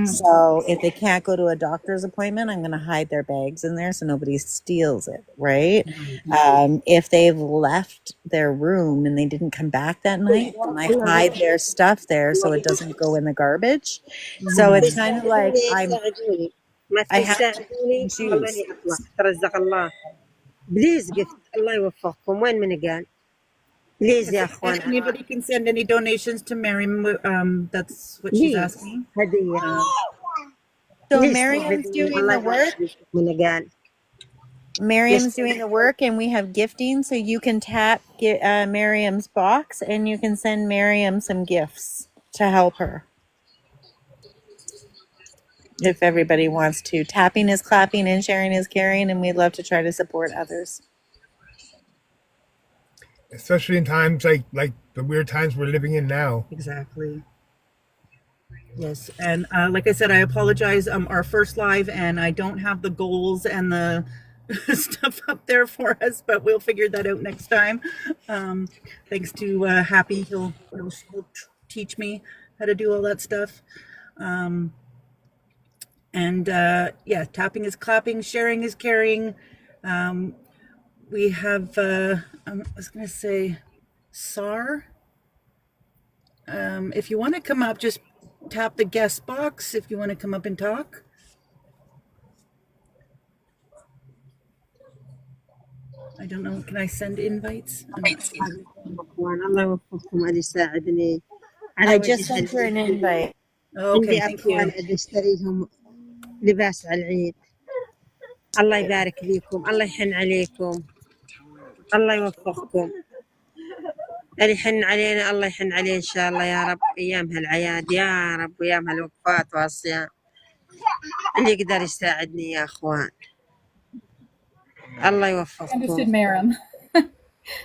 So if they can't go to a doctor's appointment, I'm going to hide their bags in there so nobody steals it, right? If they've left their room and they didn't come back that night, then I hide their stuff there so it doesn't go in the garbage. So it's kind of like ما I have to تساعدوني choose. خلوني اطلع ترزق الله بليز قلت الله يوفقكم وين من قال بليز يا If اخوان anybody can send any donations to Miriam, that's what she's بليز asking. هدية So بليز Miriam's ساعدوني doing الله the work. يبارك فيكم من قال Miriam's doing the work, and we have gifting, so you can tap Miriam's box, and you can send Miriam some gifts to help her. If everybody wants to, tapping is clapping, and sharing is caring, and we'd love to try to support others. Especially in times like the weird times we're living in now. Exactly. Yes, and like I said, I apologize. Our first live, and I don't have the goals and the stuff up there for us, but we'll figure that out next time. Thanks to Happy, he'll teach me how to do all that stuff. And yeah, tapping is clapping, sharing is caring. We have, I was going to say, SAR. If you want to come up, just tap the guest box if you want to come up and talk. I don't know. Can I send invites? اخوان الله يوفقكم ادي يساعدني I على just وجه sent her an invite. Okay, عندي thank اطفال you. ادي اشتري لهم لباس على العيد الله يبارك فيكم الله يحن عليكم الله يوفقكم اللي يحن علينا الله يحن عليه إن شاء الله يا رب أيام هالعياد يا رب وأيام هالوقفات والصيام اللي يقدر يساعدني يا أخوان الله يوفقكم. Understood, Miriam.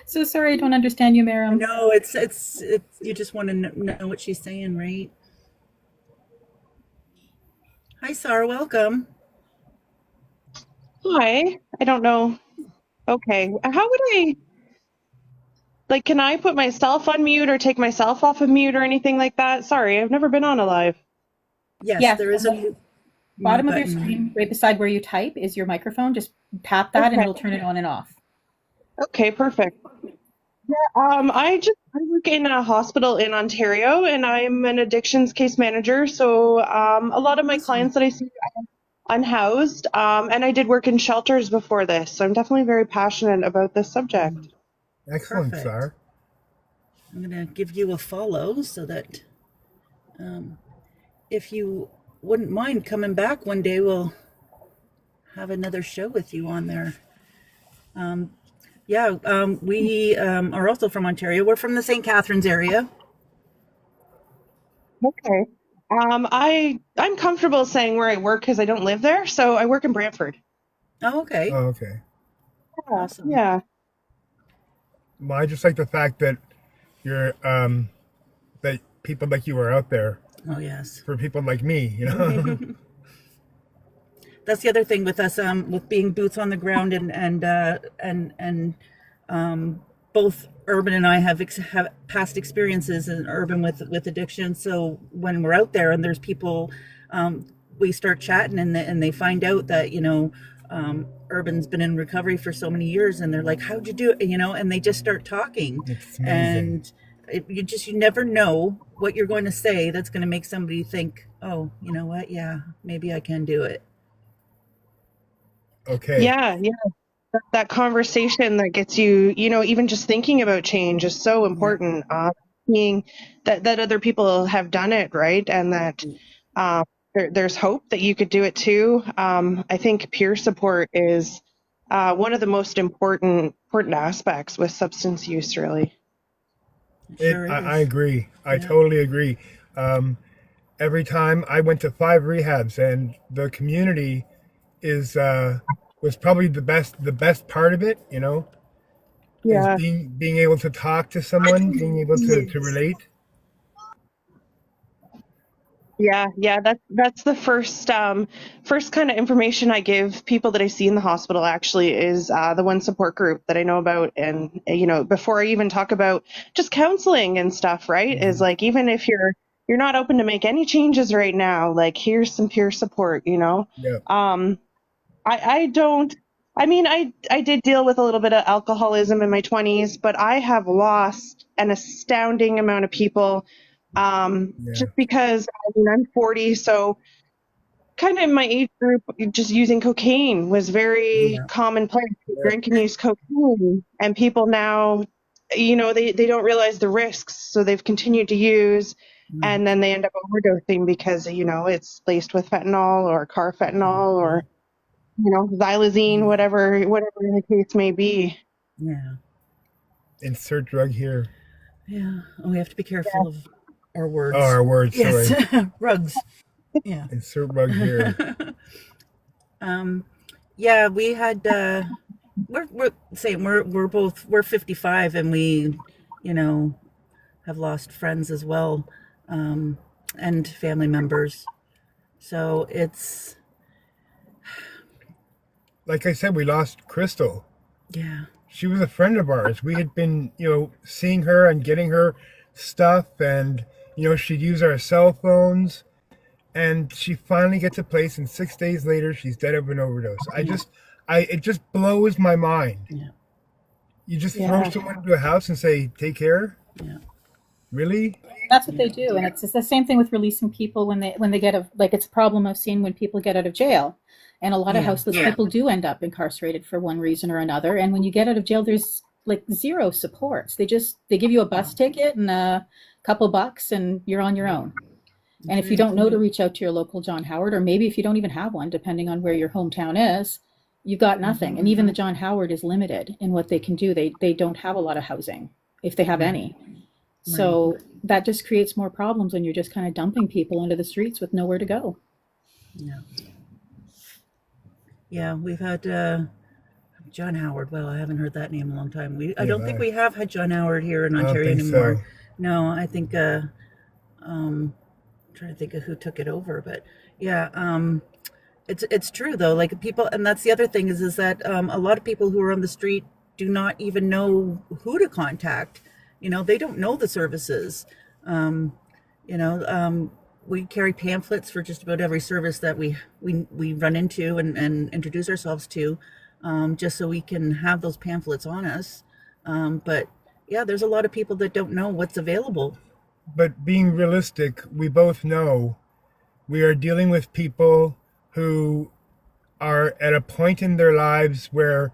So sorry, I don't understand you, Miriam. No, it's you just want to know what she's saying, right? Hi, Sarah. Welcome. Hi. I don't know. Okay. How would I, like, can I put myself on mute or take myself off of mute or anything like that? Sorry, I've never been on a live. Yes, there is a on the mute bottom of your button. screen, right beside where you type, is your microphone. Just tap that and Okay. it'll turn it on and off. Okay, perfect. Yeah, I work in a hospital in Ontario and I'm an addictions case manager. So a lot of my clients that I see are unhoused, and I did work in shelters before this. So I'm definitely very passionate about this subject. Excellent, Perfect. Sarah. I'm going to give you a follow so that if you wouldn't mind coming back one day, we'll have another show with you on there. We are also from Ontario. We're from the St. Catharines area. Okay. I'm comfortable saying where I work because I don't live there. So I work in Brantford. Oh, okay. Oh, okay. Awesome. Yeah. Well, I just like the fact that you're that people like you are out there Oh, yes. for people like me, you know. That's the other thing with us, with being boots on the ground, and both Urban and I have past experiences in Urban with addiction. So when we're out there and there's people, we start chatting and they find out that Urban's been in recovery for so many years, and they're like, "How'd you do it?" And they just start talking. It's amazing. And you never know what you're going to say that's going to make somebody think, "Oh, you know what? Yeah, maybe I can do it." Okay. Yeah. That conversation that gets you, even just thinking about change is so important. Seeing that other people have done it, right, and that there's hope that you could do it too. I think peer support is one of the most important aspects with substance use, really. Sure is. I agree. I totally agree. every time. I went to 5 rehabs, and the community is was probably the best part of it. Is Yeah. being able to talk to someone, being able to relate. Yeah, that's the first kind of information I give people that I see in the hospital actually is the one support group that I know about, and before I even talk about just counseling and stuff, right? Is like, even if you're not open to make any changes right now, like, here's some peer support. Yeah, Um, I don't. I mean, I did deal with a little bit of alcoholism in my 20s, but I have lost an astounding amount of people, yeah, just because, I mean, I'm 40, so kind of in my age group, just using cocaine was very Yeah. commonplace. yeah. Drink and use cocaine, and people now, they don't realize the risks, so they've continued to use, Right. and then they end up overdosing because it's laced with fentanyl or carfentanol or xylazine, Yeah. whatever the case may be. Yeah. Insert drug here. Yeah. And we have to be careful of our Oh, words. our word. Yes. Sorry. Rugs. Yeah. Insert rug here. Yeah, we had we're same. We're 55, and we, you know, have lost friends as well, and family members. So it's Like I said, we lost Crystal. yeah, She was a friend of ours. We had been, seeing her and getting her stuff, and she'd use our cell phones, and she finally gets a place, and 6 days later, she's dead of an overdose. It just blows my mind. yeah, You just throw Yeah. someone into a house and say, "Take care." yeah, Really? That's what they do, and it's the same thing with releasing people when they get it's a problem I've seen when people get out of jail, and a lot of yeah, houseless people do end up incarcerated for one reason or another. And when you get out of jail, there's like zero supports. They give you a bus ticket and a couple bucks, and you're on your own. And if you don't know to reach out to your local John Howard, or maybe if you don't even have one, depending on where your hometown is, you've got nothing. And even the John Howard is limited in what they can do. They don't have a lot of housing, if they have any. So that just creates more problems when you're just kind of dumping people into the streets with nowhere to go. yeah, yeah. We've had John Howard. Well, I haven't heard that name in a long time. I don't think we have had John Howard here in I don't Ontario think anymore. so. No, I think I'm trying to think of who took it over, but yeah, it's true though. Like people, and that's the other thing is that a lot of people who are on the street do not even know who to contact. They don't know the services. Um, we carry pamphlets for just about every service that we run into and introduce ourselves to, just so we can have those pamphlets on us. But yeah, there's a lot of people that don't know what's available. But being realistic, we both know we are dealing with people who are at a point in their lives where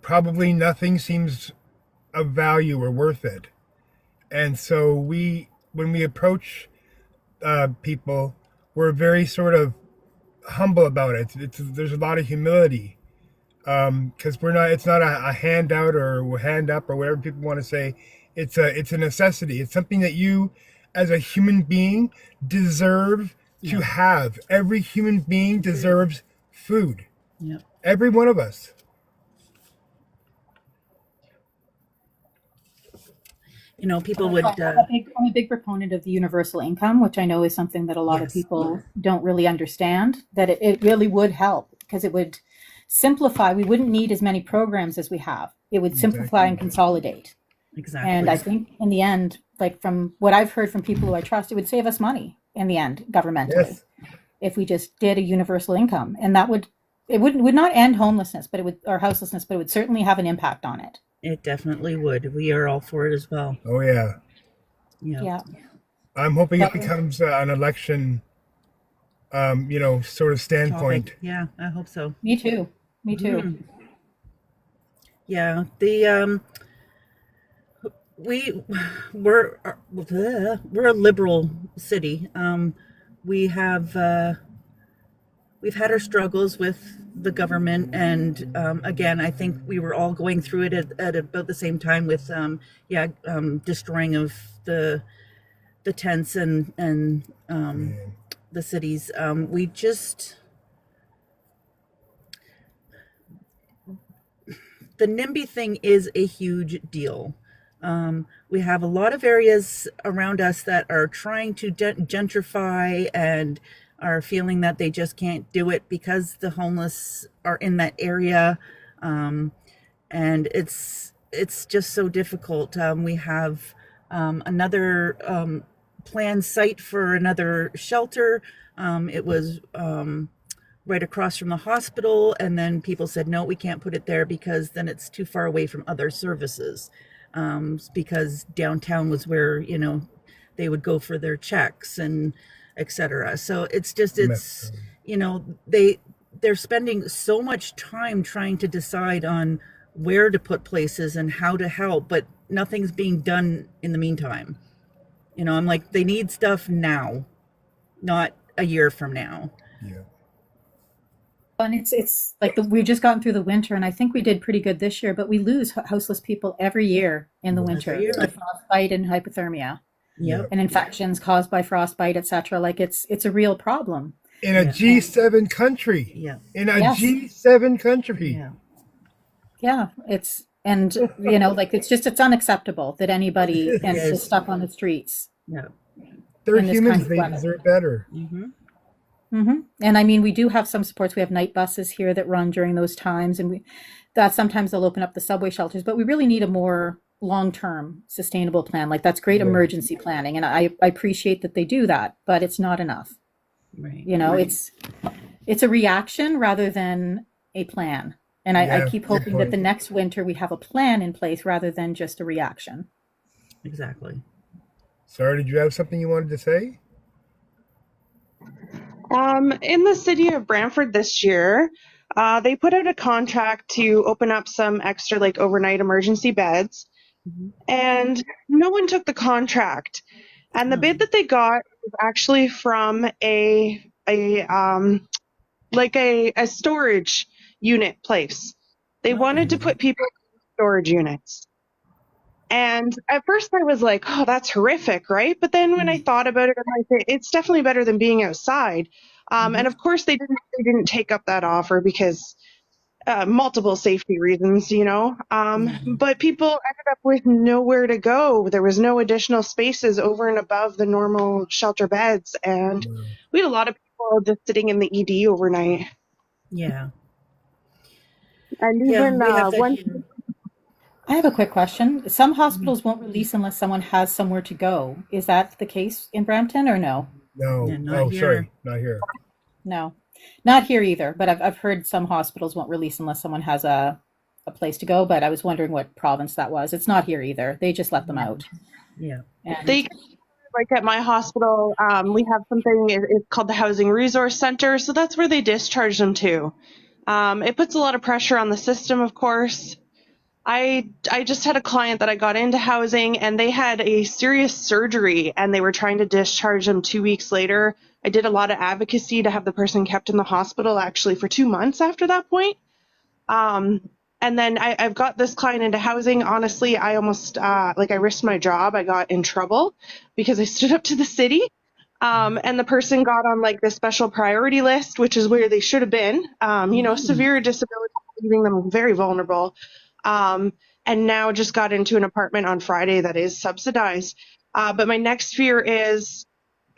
probably nothing seems of value or worth it. And so when we approach people, we're very sort of humble about it. There's a lot of humility, because we're not. It's not a handout or hand up or whatever people want to say. It's a necessity. It's something that you, as a human being, deserve to have. Every human being deserves food. Yeah. Every one of us. People would. I'm a big proponent of the universal income, which I know is something that a lot of Yes. people don't really understand, that it really would help because it would simplify. We wouldn't need as many programs as we have. It would simplify and consolidate. Exactly. And I think in the end, like from what I've heard from people who I trust, it would save us money in the end, governmentally, Yes. if we just did a universal income. And would not end homelessness, but it would, or houselessness, but it would certainly have an impact on it. It definitely would. We are all for it as well. Oh yeah. Yeah. Yeah. I'm hoping it becomes an election, sort of standpoint. Topic. Yeah, I hope so. Me too. Me too. Mhm. Yeah. The we we're a liberal city. We have we've had our struggles with the government, and again, I think we were all going through it at about the same time with destroying of the tents and Man. the cities. We just the NIMBY thing is a huge deal. We have a lot of areas around us that are trying to gentrify and are feeling that they just can't do it because the homeless are in that area. And it's just so difficult. We have another planned site for another shelter. It was right across from the hospital, and then people said, no, we can't put it there because then it's too far away from other services. Because downtown was where, you know, they would go for their checks and etc. So it's you know, they're spending so much time trying to decide on where to put places and how to help, but nothing's being done in the meantime. You know, I'm like, they need stuff now, not a year from now. Yeah. And it's like we've just gotten through the winter, and I think we did pretty good this year, but we lose houseless people every year in the winter Every year. to frostbite and hypothermia Yep. and infections caused by frostbite, etc. Like it's a real problem. In a G7 country. Yeah. In a Yes. G7 country. Yeah. Yeah, and you know, like it's unacceptable that anybody is stuck on the streets. Yeah. They're in this humans. kind of They weather. deserve better. And I mean, we do have some supports. We have night buses here that run during those times, and that sometimes they'll open up the subway shelters. But we really need a more long-term sustainable plan. Like that's great emergency planning, and I appreciate that they do that, but it's not enough. Right. You know, it's a reaction rather than a plan. And I keep hoping that the next winter we have a plan in place rather than just a reaction. Exactly. Sarah, did you have something you wanted to say? In the city of Brantford this year, they put out a contract to open up some extra like overnight emergency beds, and no one took the contract. And the bid that they got was actually from a storage unit place. They wanted to put people in storage units. And at first I was like, oh, that's horrific, right? But then when I thought about it, I'm like, it's definitely better than being outside. And of course they didn't take up that offer because multiple safety reasons, you know. But people ended up with nowhere to go. There was no additional spaces over and above the normal shelter beds. And we had a lot of people just sitting in the ED overnight. Yeah. And Yeah, even we have that one here. I have a quick question. Some hospitals won't release unless someone has somewhere to go. Is that the case in Brampton or no? No. Yeah, not Oh, here. sorry. Not here. No, not here either. But I've heard some hospitals won't release unless someone has a place to go. But I was wondering what province that was. It's not here either. They just let them out. Yeah. And they like at my hospital, we have something, it's called the Housing Resource Center. So that's where they discharge them to. It puts a lot of pressure on the system, of course. I just had a client that I got into housing, and they had a serious surgery and they were trying to discharge them 2 weeks later. I did a lot of advocacy to have the person kept in the hospital actually for 2 months after that point. And then I've got this client into housing. Honestly, I almost I risked my job. I got in trouble because I stood up to the city. And the person got on like the special priority list, which is where they should have been. Severe disability, leaving them very vulnerable. And now just got into an apartment on Friday that is subsidized. But my next fear is,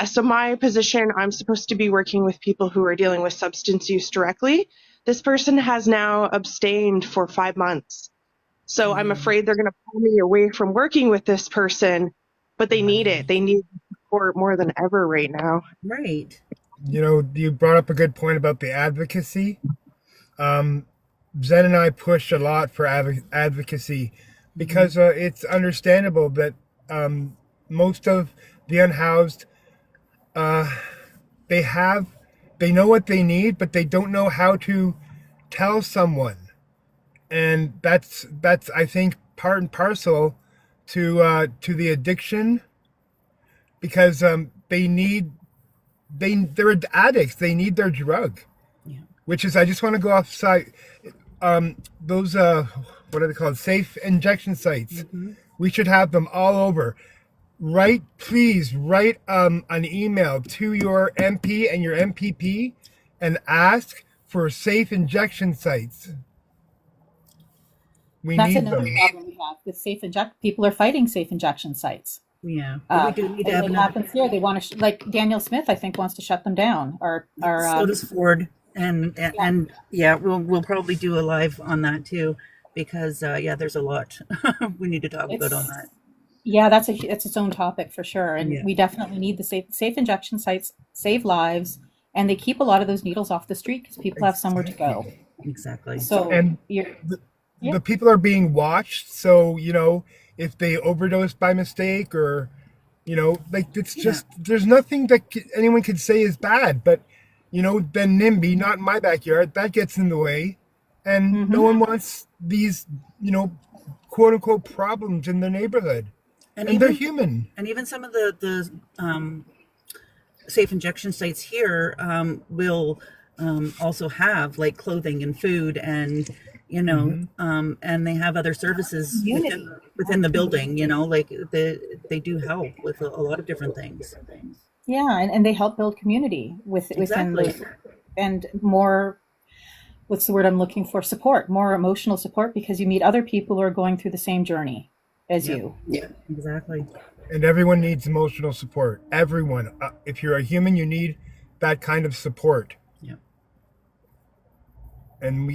so my position, I'm supposed to be working with people who are dealing with substance use directly. This person has now abstained for 5 months. So I'm afraid they're going to pull me away from working with this person, but they need it. They need support more than ever right now. Right. You know, you brought up a good point about the advocacy. Zen and I push a lot for advocacy because it's understandable that most of the unhoused, they know what they need, but they don't know how to tell someone. And that's I think part and parcel to the addiction, because they're addicts. They need their drug, which is, I just want to go offside. Those what are they called? Safe injection sites. We should have them all over. please write an email to your MP and your MPP and ask for safe injection sites. We That's need another them. problem we have with safe inject. People are fighting safe injection sites. Yeah, but we do need to have It another. happens here. They want to, like Daniel Smith, I think, wants to shut them down. So does Ford, Yeah, and yeah, we'll probably do a live on that too, because yeah, there's a lot we need to talk about on it's that. yeah, it's its own topic for sure, and Yeah, we definitely need the safe injection sites save lives, and they keep a lot of those needles off the street because people have somewhere to go. exactly. So And you're yeah. the people are being watched, so if they overdose by mistake, or like, it's Yeah, just, there's nothing that anyone could say is bad, but then NIMBY, not in my backyard, that gets in the way, and no Hmm. one wants these quote unquote problems in their neighborhood, and and they're even human. some of the safe injection sites here will also have like clothing and food and Hmm. and they have other services Community. within the building, like they do help with a lot of different things. Yeah, and they help build community within Exactly. those, and more, what's the word I'm looking for? Support, more emotional support, because you meet other people who are going through the same journey as Yep. you. Exactly. And everyone needs emotional support. Everyone, if you're a human, you need that kind of support. Yep. And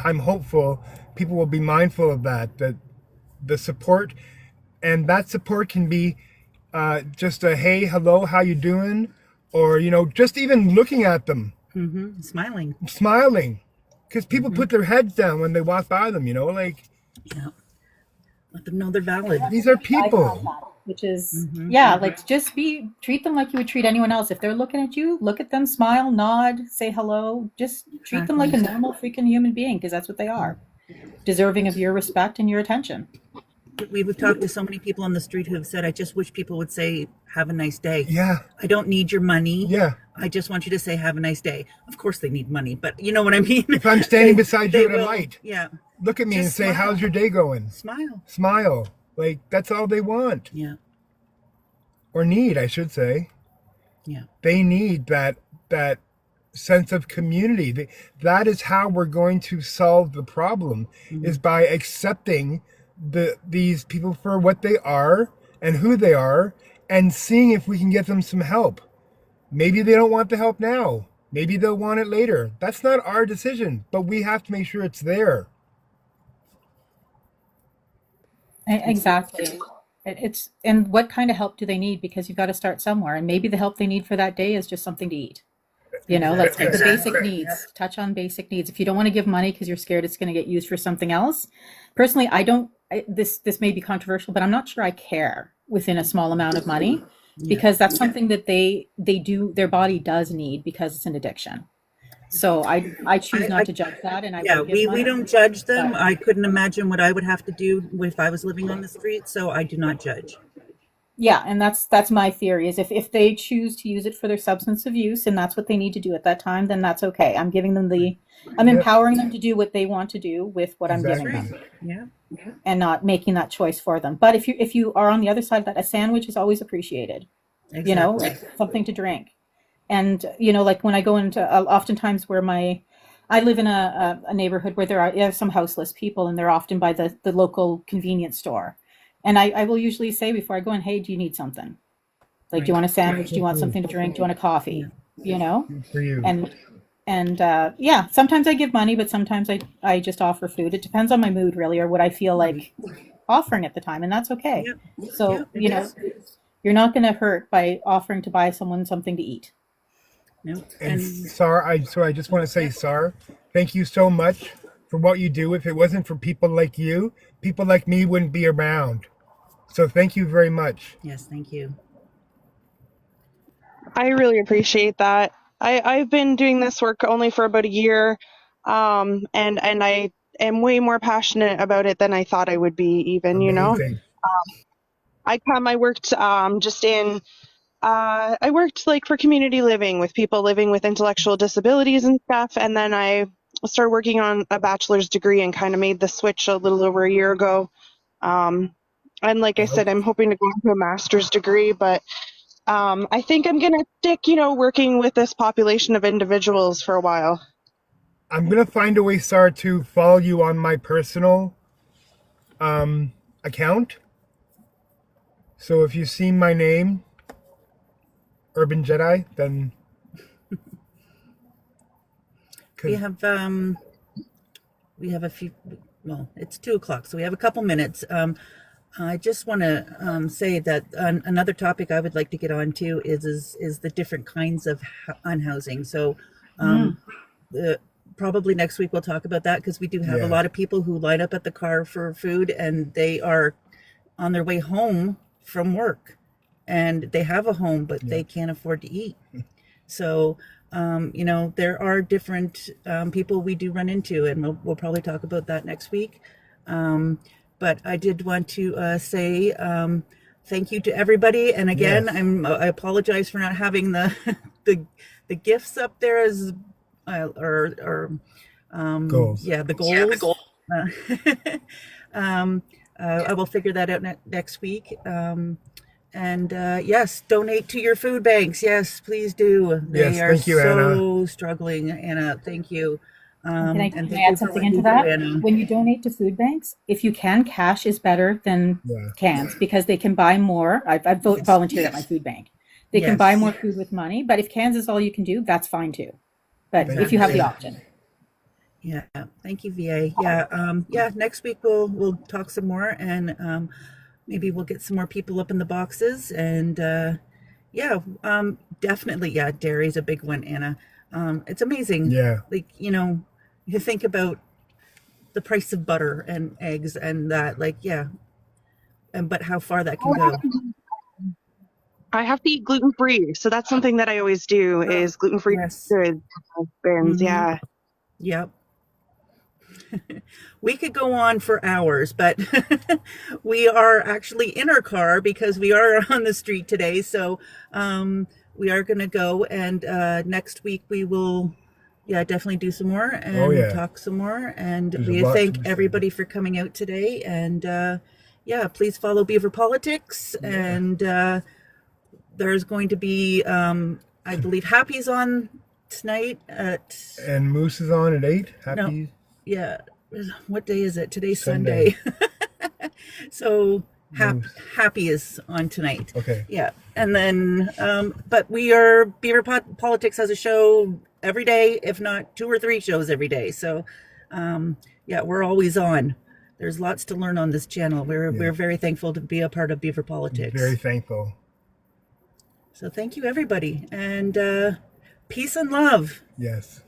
I'm hopeful people will be mindful of that the support, and that support can be just a hey, hello, how you doing, or just even looking at them, Smiling. smiling, because people put their heads down when they walk by them, like, Yeah. Let them know they're valid. these are I have people. that, which is, yeah, like just treat them like you would treat anyone else. If they're looking at you, look at them, smile, nod, say hello, just treat them like a Exactly. normal freaking human being, because that's what they are, deserving of your respect and your attention. We've talked to so many people on the street who have said, I just wish people would say, have a nice day. Yeah, I don't need your money. yeah. I just want you to say, have a nice day. Of course, they need money, but you know what I mean? If I'm standing beside you They at a will. light, Yeah. look at me and Just say, smile. how's your day going? Smile. Smile. Like, that's all they want, Yeah. or need, I should say. Yeah. They need that sense of community. That is how we're going to solve the problem, is by accepting these people for what they are and who they are, and seeing if we can get them some help. Maybe they don't want the help now. Maybe they'll want it later. That's not our decision, but we have to make sure it's there. Exactly. It's, and what kind of help do they need? Because you've got to start somewhere, and maybe the help they need for that day is just something to eat. Like the basic needs. Touch on basic needs. If you don't want to give money because you're scared it's going to get used for something else, personally, I don't. This may be controversial, but I'm not sure I care within a small amount of money, because that's something that they do, their body does need, because it's an addiction. So I choose not to judge that, and I Yeah, will give we money. don't judge them. But I couldn't imagine what I would have to do if I was living on the street, so I do not judge. yeah, and that's my theory, is if they choose to use it for their substance of use, and that's what they need to do at that time, then that's okay. I'm Yep, empowering them to do what they want to do with what I'm giving exactly. them, Yeah. and not making that choice for them. But if you are on the other side of that, a sandwich is always appreciated, Exactly. like something to drink. And like when I go into, oftentimes where I live in a neighborhood where there are some houseless people, and they're often by the local convenience store. And I will usually say before I go in, hey, do you need something? Like, do you Right. want a sandwich? Do you want something to drink? Do you want a Yeah. coffee? You know? For you. And yeah, sometimes I give money, but sometimes I just offer food. It depends on my mood, really, or what I feel like offering at the time, and that's okay. Yep. So, Yep. It is. you're not going to hurt by offering to buy someone something to eat. No. And Sar, I just want to say, Sar, thank you so much for what you do. If it wasn't for people like you, people like me wouldn't be around. So thank you very much. Yes, thank you. I really appreciate that. I've been doing this work only for about a year, and I am way more passionate about it than I thought I would be, even. Amazing. I worked I worked like for community living with people living with intellectual disabilities and stuff, and then I started working on a bachelor's degree and kind of made the switch a little over a year ago. Um, And like I said, I'm hoping to go into a master's degree, but I think I'm going to stick, working with this population of individuals for a while. I'm gonna find a way, Sarah, to follow you on my personal account. So if you see my name, Urban Jedi, then we have a few. Well, it's 2:00, so we have a couple minutes. I just want to say that another topic I would like to get on to is the different kinds of unhousing. So probably next week we'll talk about that, because we do have a lot of people who line up at the car for food, and they are on their way home from work, and they have a home, but they can't afford to eat. So there are different people we do run into, and we'll probably talk about that next week. But I did want to say thank you to everybody, and again, I apologize for not having the the gifts up there as goals. the goals. I will figure that out next week. And yes, donate to your food banks. Yes, please do. They are thank you, so Anna. struggling, Anna. Thank you. Can I And add something into that? When you donate to food banks, if you can, cash is better than cans, because they can buy more. I've volunteered at my food bank. They can buy more food with money, but if cans is all you can do, that's fine too. But if you have the option. Yeah, thank you, VA. Next week we'll talk some more, and maybe we'll get some more people up in the boxes, and definitely, dairy's a big one, Anna. It's amazing. Like, you think about the price of butter and eggs and that, but how far that can go. I have to eat gluten-free, so that's something that I always do is gluten-free goods. Yeah. Yep. We could go on for hours, but we are actually in our car because we are on the street today. So we are going to go, and next week we will definitely do some more and talk some more. And we thank everybody for coming out today. And please follow Beaver Politics. And there's going to be, I believe, Happy's on tonight and Moose is on at 8. Happy. No, what day is it? Today's Sunday. So Happy is on tonight. Okay. Yeah. And then, but Beaver Politics has a show every day, if not 2 or 3 shows every day. So, we're always on. There's lots to learn on this channel. We're very thankful to be a part of Beaver Politics. Very thankful. So thank you, everybody. And peace and love. Yes.